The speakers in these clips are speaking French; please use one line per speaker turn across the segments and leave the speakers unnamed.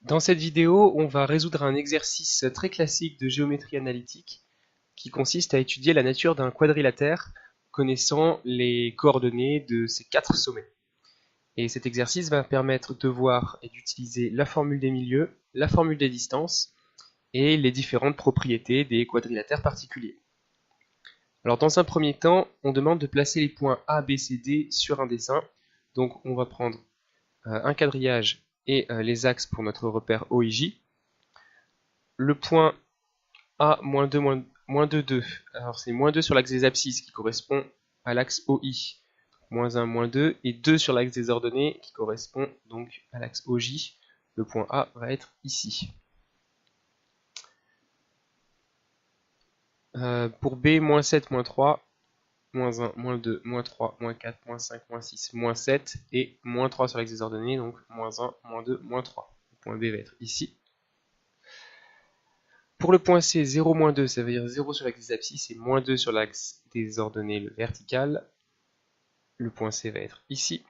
Dans cette vidéo, on va résoudre un exercice très classique de géométrie analytique qui consiste à étudier la nature d'un quadrilatère connaissant les coordonnées de ses 4 sommets. Et cet exercice va permettre de voir et d'utiliser la formule des milieux, la formule des distances et les différentes propriétés des quadrilatères particuliers. Alors dans un premier temps, on demande de placer les points A, B, C, D sur un dessin. Donc on va prendre un quadrillage et les axes pour notre repère O et J. Le point A, moins 2, 2. Alors c'est moins 2 sur l'axe des abscisses qui correspond à l'axe OI. Moins 1, moins 2. Et 2 sur l'axe des ordonnées qui correspond donc à l'axe OJ. Le point A va être ici. Pour B, moins 7, moins 3, moins 1, moins 2, moins 3, moins 4, moins 5, moins 6, moins 7 et moins 3 sur l'axe des ordonnées, donc moins 1, moins 2, moins 3. Le point B va être ici. Pour le point C, 0, moins 2, ça veut dire 0 sur l'axe des abscisses et moins 2 sur l'axe des ordonnées, le vertical. Le point C va être ici.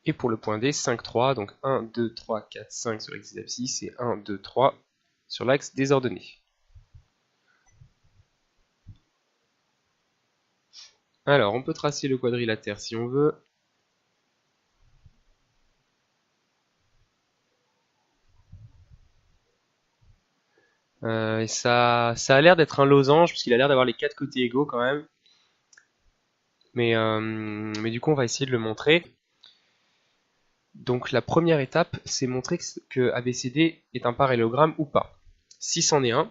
Et pour le point D, 5, 3, donc 1, 2, 3, 4, 5 sur l'axe des abscisses et 1, 2, 3 sur l'axe des ordonnées. Alors, on peut tracer le quadrilatère si on veut. Ça a l'air d'être un losange, puisqu'il a l'air d'avoir les 4 côtés égaux quand même. Mais du coup, on va essayer de le montrer. Donc la première étape, c'est montrer que ABCD est un parallélogramme ou pas. Si c'en est un,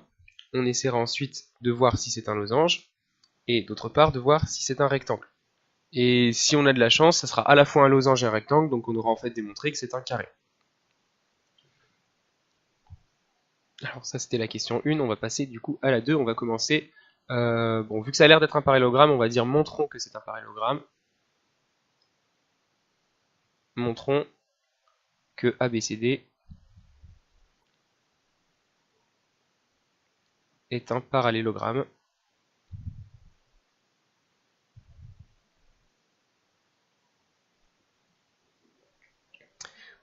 on essaiera ensuite de voir si c'est un losange, et d'autre part de voir si c'est un rectangle. Et si on a de la chance, ça sera à la fois un losange et un rectangle, donc on aura en fait démontré que c'est un carré. Alors ça c'était la question 1, on va passer du coup à la 2, on va commencer. Bon, vu que ça a l'air d'être un parallélogramme, on va dire montrons que c'est un parallélogramme. Montrons que ABCD est un parallélogramme.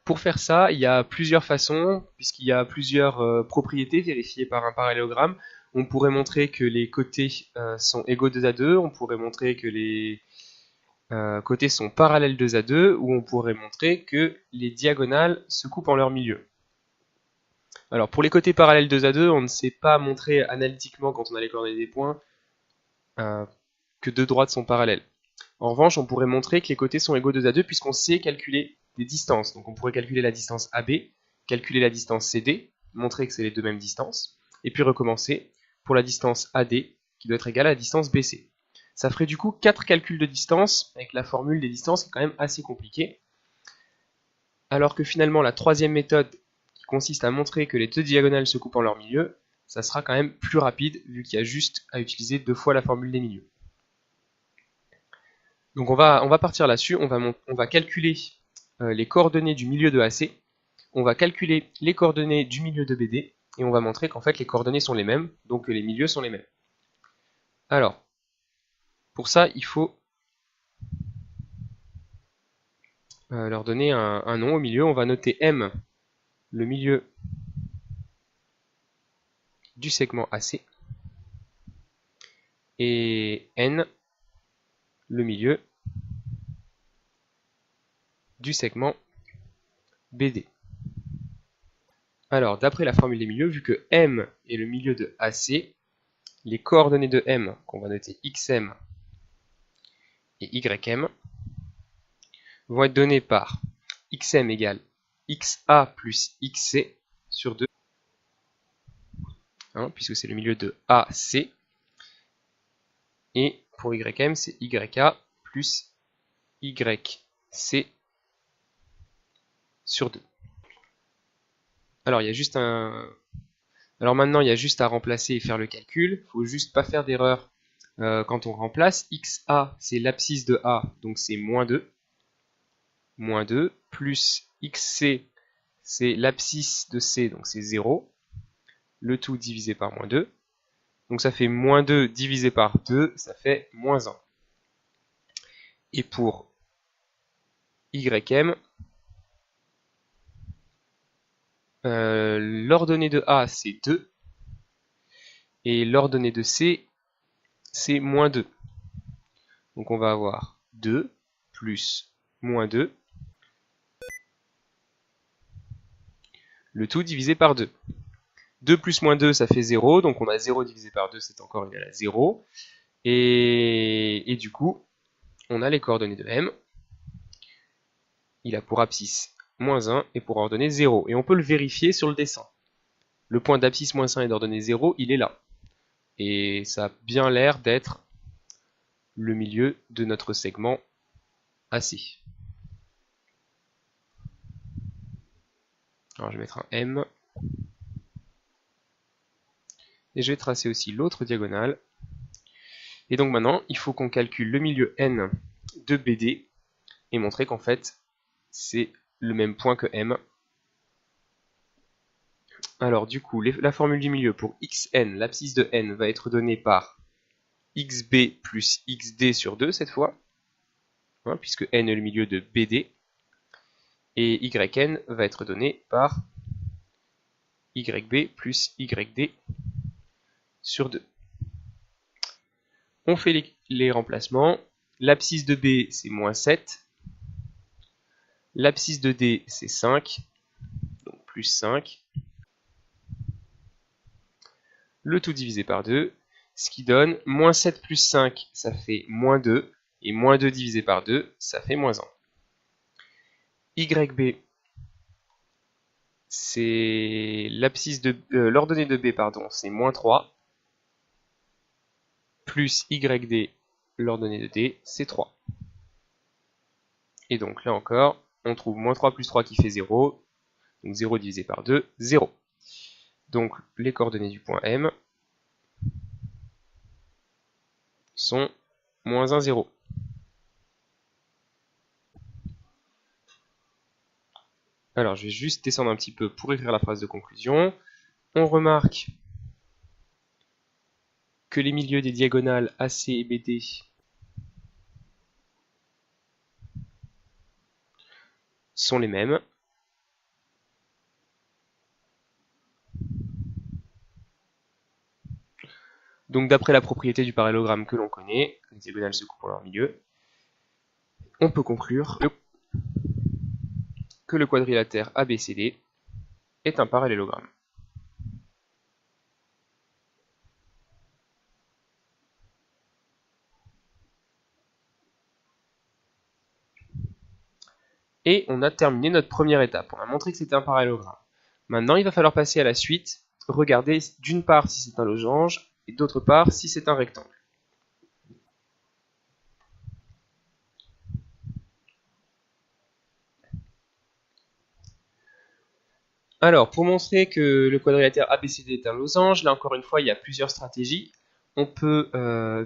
Pour faire ça, il y a plusieurs façons, puisqu'il y a plusieurs propriétés vérifiées par un parallélogramme. On pourrait montrer que les côtés sont égaux 2 à 2, on pourrait montrer que les côtés sont parallèles 2 à 2, ou on pourrait montrer que les diagonales se coupent en leur milieu. Alors pour les côtés parallèles 2 à 2, on ne sait pas montrer analytiquement quand on a les coordonnées des points que deux droites sont parallèles. En revanche, on pourrait montrer que les côtés sont égaux 2 à 2 puisqu'on sait calculer des distances. Donc on pourrait calculer la distance AB, calculer la distance CD, montrer que c'est les deux mêmes distances, et puis recommencer pour la distance AD qui doit être égale à la distance BC. Ça ferait du coup 4 calculs de distance avec la formule des distances qui est quand même assez compliquée. Alors que finalement la troisième méthode qui consiste à montrer que les deux diagonales se coupent en leur milieu, ça sera quand même plus rapide vu qu'il y a juste à utiliser 2 fois la formule des milieux. Donc on va partir là-dessus, on va calculer les coordonnées du milieu de AC, on va calculer les coordonnées du milieu de BD, et on va montrer qu'en fait les coordonnées sont les mêmes, donc que les milieux sont les mêmes. Alors, pour ça, il faut leur donner un nom au milieu, on va noter M, le milieu du segment AC, et N, le milieu du segment BD. Alors, d'après la formule des milieux, vu que M est le milieu de AC, les coordonnées de M, qu'on va noter XM et YM, vont être données par XM égale XA plus XC sur 2, hein, puisque c'est le milieu de AC, et pour YM, c'est YA plus YC sur 2. Alors, Alors maintenant, il y a juste à remplacer et faire le calcul. Il ne faut juste pas faire d'erreur quand on remplace. XA, c'est l'abscisse de A, donc c'est moins 2. Moins 2, plus XC, c'est l'abscisse de C, donc c'est 0. Le tout divisé par moins 2. Donc ça fait moins 2 divisé par 2, ça fait moins 1. Et pour YM, L'ordonnée de A, c'est 2. Et l'ordonnée de C, c'est moins 2. Donc on va avoir 2 plus moins 2, le tout divisé par 2. 2 plus moins 2, ça fait 0, donc on a 0 divisé par 2, c'est encore égal à 0. Et du coup, on a les coordonnées de M. Il a pour abscisse moins 1 et pour ordonnée 0. Et on peut le vérifier sur le dessin. Le point d'abscisse moins 1 et d'ordonnée 0, il est là. Et ça a bien l'air d'être le milieu de notre segment AC. Alors je vais mettre un M. Et je vais tracer aussi l'autre diagonale. Et donc maintenant, il faut qu'on calcule le milieu N de BD et montrer qu'en fait, c'est le même point que M. Alors du coup, la formule du milieu pour xn, l'abscisse de n, va être donnée par xb plus xd sur 2 cette fois, hein, puisque n est le milieu de BD. Et yn va être donné par yb plus yd sur 2. On fait les remplacements. L'abscisse de B, c'est moins 7. L'abscisse de D, c'est 5. Donc plus 5. Le tout divisé par 2. Ce qui donne moins 7 plus 5, ça fait moins 2. Et moins 2 divisé par 2, ça fait moins 1. YB, c'est l'abscisse de l'ordonnée de B, pardon, c'est moins 3. Plus YD, l'ordonnée de D, c'est 3. Et donc là encore, on trouve moins 3 plus 3 qui fait 0. Donc 0 divisé par 2, 0. Donc les coordonnées du point M sont moins 1, 0. Alors je vais juste descendre un petit peu pour écrire la phrase de conclusion. On remarque que les milieux des diagonales AC et BD sont les mêmes. Donc d'après la propriété du parallélogramme que l'on connaît, les diagonales se coupent en leur milieu, on peut conclure que le quadrilatère ABCD est un parallélogramme. Et on a terminé notre première étape. On a montré que c'était un parallélogramme. Maintenant, il va falloir passer à la suite, regarder d'une part si c'est un losange, et d'autre part si c'est un rectangle. Alors, pour montrer que le quadrilatère ABCD est un losange, là encore une fois, il y a plusieurs stratégies. On peut,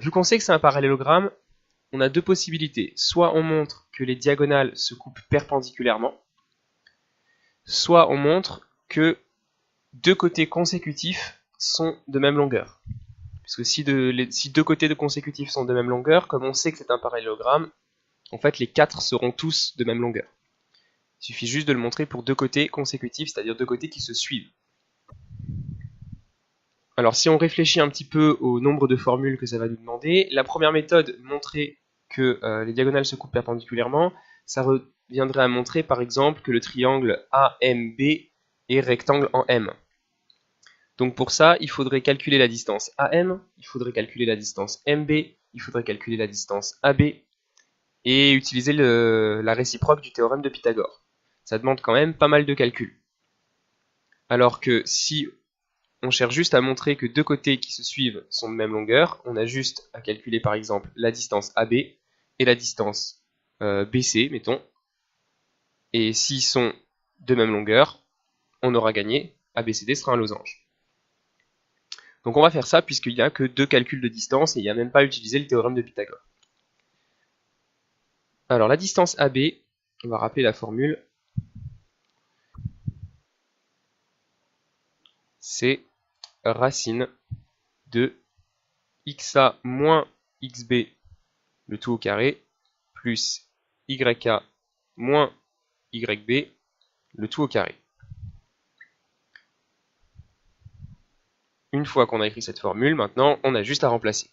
vu qu'on sait que c'est un parallélogramme, on a deux possibilités. Soit on montre que les diagonales se coupent perpendiculairement, soit on montre que deux côtés consécutifs sont de même longueur. Puisque si deux côtés consécutifs sont de même longueur, comme on sait que c'est un parallélogramme, en fait les quatre seront tous de même longueur. Il suffit juste de le montrer pour deux côtés consécutifs, c'est-à-dire deux côtés qui se suivent. Alors si on réfléchit un petit peu au nombre de formules que ça va nous demander, la première méthode, montrer que les diagonales se coupent perpendiculairement, ça reviendrait à montrer par exemple que le triangle AMB est rectangle en M. Donc pour ça, il faudrait calculer la distance AM, il faudrait calculer la distance MB, il faudrait calculer la distance AB et utiliser la réciproque du théorème de Pythagore. Ça demande quand même pas mal de calculs. Alors que si on cherche juste à montrer que deux côtés qui se suivent sont de même longueur, on a juste à calculer par exemple la distance AB et la distance BC, mettons. Et s'ils sont de même longueur, on aura gagné, ABCD sera un losange. Donc on va faire ça puisqu'il n'y a que deux calculs de distance et il n'y a même pas à utiliser le théorème de Pythagore. Alors la distance AB, on va rappeler la formule, c'est racine de xa moins xb le tout au carré plus yk moins yb le tout au carré. Une fois qu'on a écrit cette formule, maintenant, on a juste à remplacer.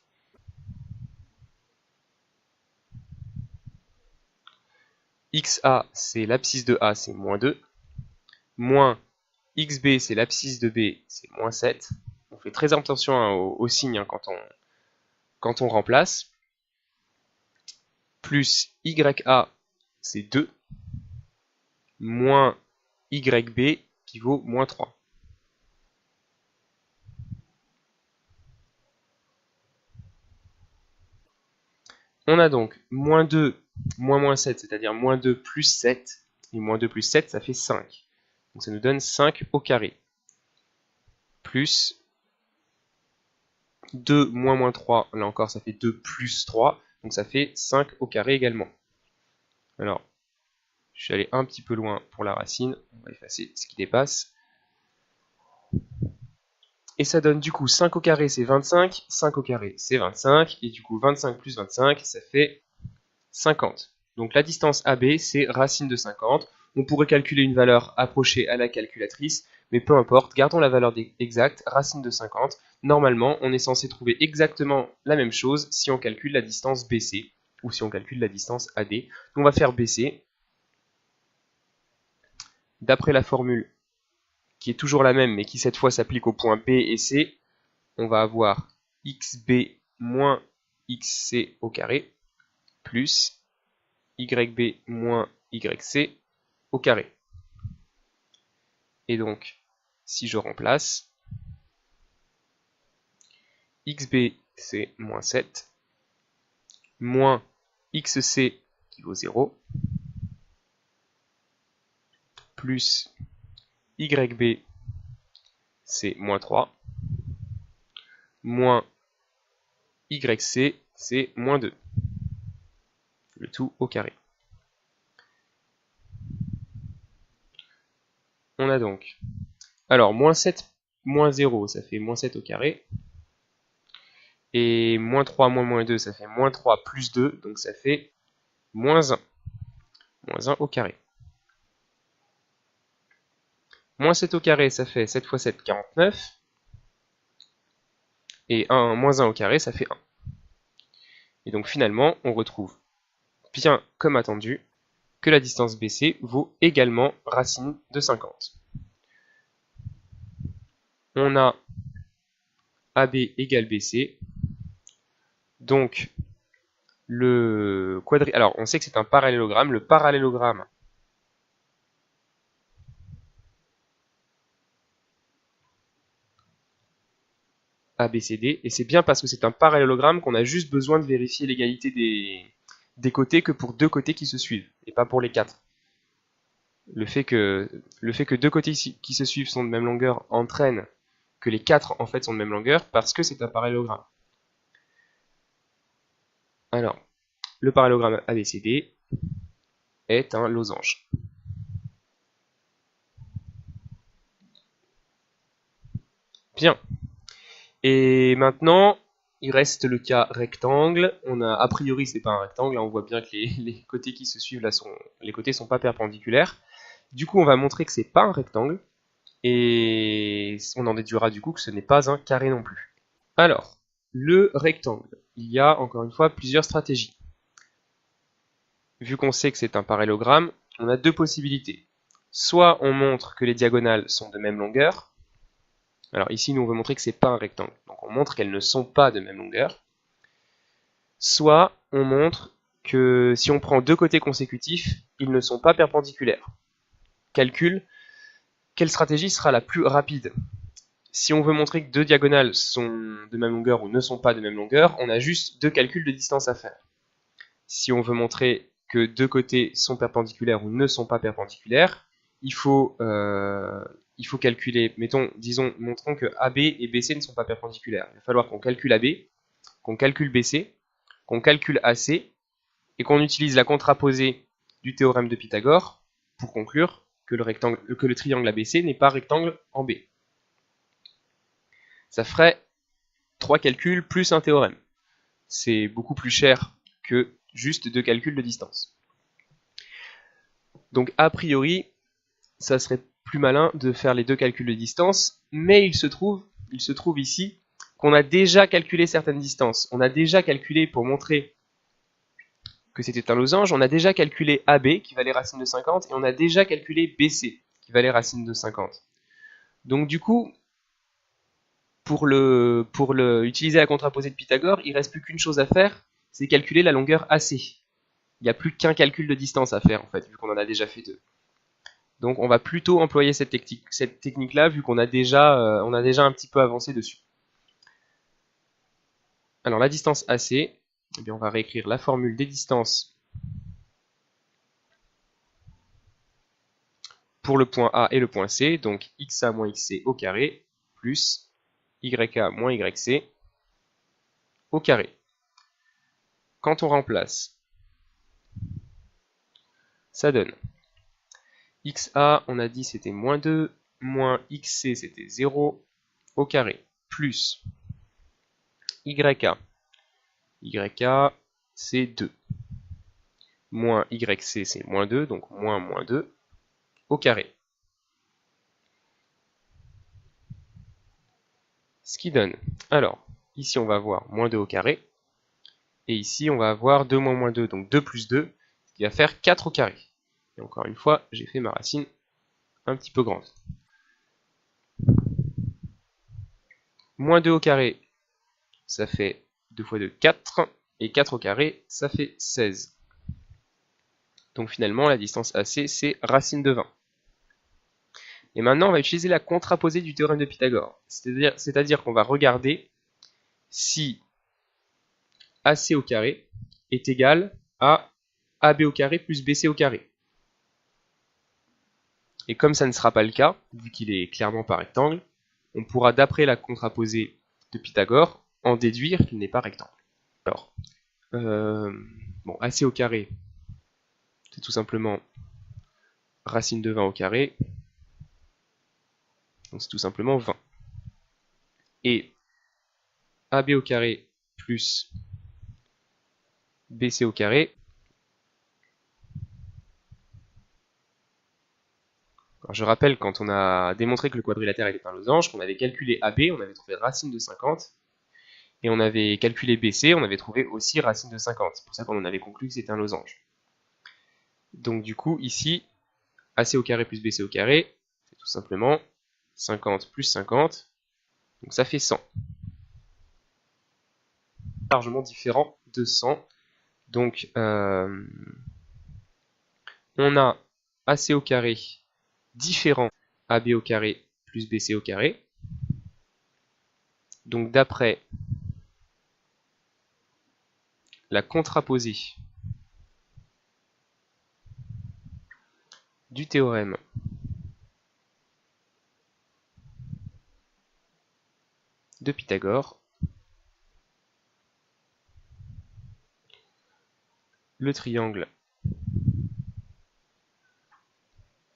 XA, c'est l'abscisse de A, c'est moins 2. Moins XB, c'est l'abscisse de B, c'est moins 7. On fait très attention aux signes hein, quand on remplace. Plus YA, c'est 2. Moins YB, qui vaut moins 3. On a donc moins 2, moins 7, c'est-à-dire moins 2 plus 7. Et moins 2 plus 7, ça fait 5. Donc ça nous donne 5 au carré. Plus 2 moins 3, là encore ça fait 2 plus 3, donc ça fait 5 au carré également. Alors, je suis allé un petit peu loin pour la racine, on va effacer ce qui dépasse. Et ça donne du coup 5 au carré c'est 25, 5 au carré c'est 25, et du coup 25 plus 25 ça fait 50. Donc la distance AB c'est racine de 50. On pourrait calculer une valeur approchée à la calculatrice, mais peu importe, gardons la valeur exacte, racine de 50. Normalement, on est censé trouver exactement la même chose si on calcule la distance BC, ou si on calcule la distance AD. Donc on va faire BC. D'après la formule, qui est toujours la même, mais qui cette fois s'applique aux points B et C, on va avoir XB moins XC au carré, plus YB moins YC au carré. Et donc, si je remplace, XB c'est moins 7, moins XC qui vaut 0, plus YB c'est moins 3, moins YC c'est moins 2. Le tout au carré. On a donc, alors moins 7 moins 0 ça fait moins 7 au carré, et moins 3 moins 2 ça fait moins 3 plus 2, donc ça fait moins 1. Moins 1 au carré. Moins 7 au carré, ça fait 7 fois 7, 49. Et moins 1 au carré, ça fait 1. Et donc finalement, on retrouve, bien comme attendu, que la distance BC vaut également racine de 50. On a AB égale BC. Donc, alors, on sait que c'est un parallélogramme. Le parallélogramme ABCD, et c'est bien parce que c'est un parallélogramme qu'on a juste besoin de vérifier l'égalité des côtés que pour deux côtés qui se suivent, et pas pour les quatre. Le fait que deux côtés qui se suivent sont de même longueur entraîne que les quatre en fait sont de même longueur parce que c'est un parallélogramme. Alors, le parallélogramme ABCD est un losange. Bien. Et maintenant, il reste le cas rectangle. A priori, c'est pas un rectangle. Là, on voit bien que les côtés qui se suivent là les côtés sont pas perpendiculaires. Du coup, on va montrer que c'est pas un rectangle. Et on en déduira du coup que ce n'est pas un carré non plus. Alors, le rectangle. Il y a encore une fois plusieurs stratégies. Vu qu'on sait que c'est un parallélogramme, on a deux possibilités. Soit on montre que les diagonales sont de même longueur. Alors ici, nous on veut montrer que c'est pas un rectangle. Donc on montre qu'elles ne sont pas de même longueur. Soit on montre que si on prend deux côtés consécutifs, ils ne sont pas perpendiculaires. Calcul, quelle stratégie sera la plus rapide? Si on veut montrer que deux diagonales sont de même longueur ou ne sont pas de même longueur, on a juste deux calculs de distance à faire. Si on veut montrer que deux côtés sont perpendiculaires ou ne sont pas perpendiculaires, il faut calculer, montrons que AB et BC ne sont pas perpendiculaires. Il va falloir qu'on calcule AB, qu'on calcule BC, qu'on calcule AC, et qu'on utilise la contraposée du théorème de Pythagore pour conclure que le triangle ABC n'est pas rectangle en B. Ça ferait 3 calculs plus un théorème. C'est beaucoup plus cher que juste deux calculs de distance. Donc a priori, ça serait plus malin de faire les deux calculs de distance, mais il se trouve il se trouve ici qu'on a déjà calculé certaines distances. On a déjà calculé, pour montrer que c'était un losange, on a déjà calculé AB qui valait racine de 50 et on a déjà calculé BC qui valait racine de 50. Donc du coup, pour utiliser la contraposée de Pythagore, il ne reste plus qu'une chose à faire, c'est calculer la longueur AC. Il n'y a plus qu'un calcul de distance à faire en fait, vu qu'on en a déjà fait deux. Donc on va plutôt employer cette technique-là, vu qu'on a déjà un petit peu avancé dessus. Alors la distance AC, eh bien, on va réécrire la formule des distances pour le point A et le point C, donc XA moins XC au carré, plus YA moins YC au carré. Quand on remplace, ça donne XA, on a dit c'était moins 2, moins XC c'était 0 au carré, plus YA. YA c'est 2. Moins YC c'est moins 2, donc moins 2 au carré. Ce qui donne, alors, ici on va avoir moins 2 au carré, et ici on va avoir 2 moins moins 2, donc 2 plus 2, ce qui va faire 4 au carré. Et encore une fois, j'ai fait ma racine un petit peu grande. Moins 2 au carré, ça fait 2 fois 2, 4, et 4 au carré, ça fait 16. Donc finalement, la distance AC, c'est racine de 20. Et maintenant, on va utiliser la contraposée du théorème de Pythagore. C'est-à-dire qu'on va regarder si AC au carré est égal à AB au carré plus BC au carré. Et comme ça ne sera pas le cas, vu qu'il est clairement pas rectangle, on pourra, d'après la contraposée de Pythagore, en déduire qu'il n'est pas rectangle. Alors, bon, AC au carré, c'est tout simplement racine de 20 au carré, donc c'est tout simplement 20. Et AB au carré plus BC au carré, alors je rappelle, quand on a démontré que le quadrilatère était un losange, qu'on avait calculé AB, on avait trouvé racine de 50, et on avait calculé BC, on avait trouvé aussi racine de 50. C'est pour ça qu'on en avait conclu que c'était un losange. Donc du coup, ici, AC au carré plus BC au carré, c'est tout simplement 50 plus 50, donc ça fait 100. Largement différent de 100. Donc on a AC au carré différent AB au carré plus BC au carré. Donc d'après la contraposée du théorème de Pythagore, le triangle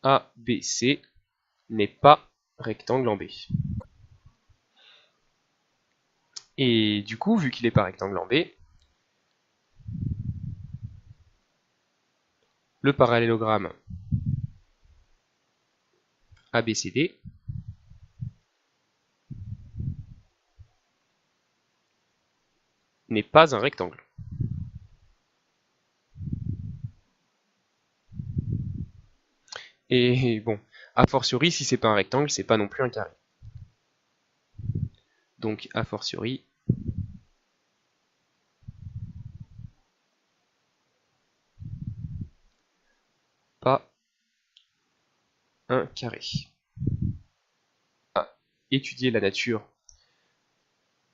ABC n'est pas rectangle en B. Et du coup, vu qu'il n'est pas rectangle en B, le parallélogramme ABCD n'est pas un rectangle. Et bon, a fortiori, si c'est pas un rectangle, c'est pas non plus un carré. Donc, a fortiori, pas un carré. Étudier la nature.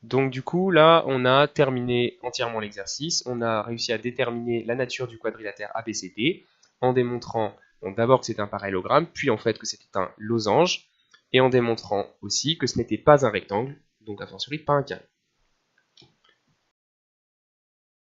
Donc du coup, là, on a terminé entièrement l'exercice. On a réussi à déterminer la nature du quadrilatère ABCD en démontrant d'abord que c'était un parallélogramme, puis en fait que c'était un losange, et en démontrant aussi que ce n'était pas un rectangle, donc a fortiori pas un carré.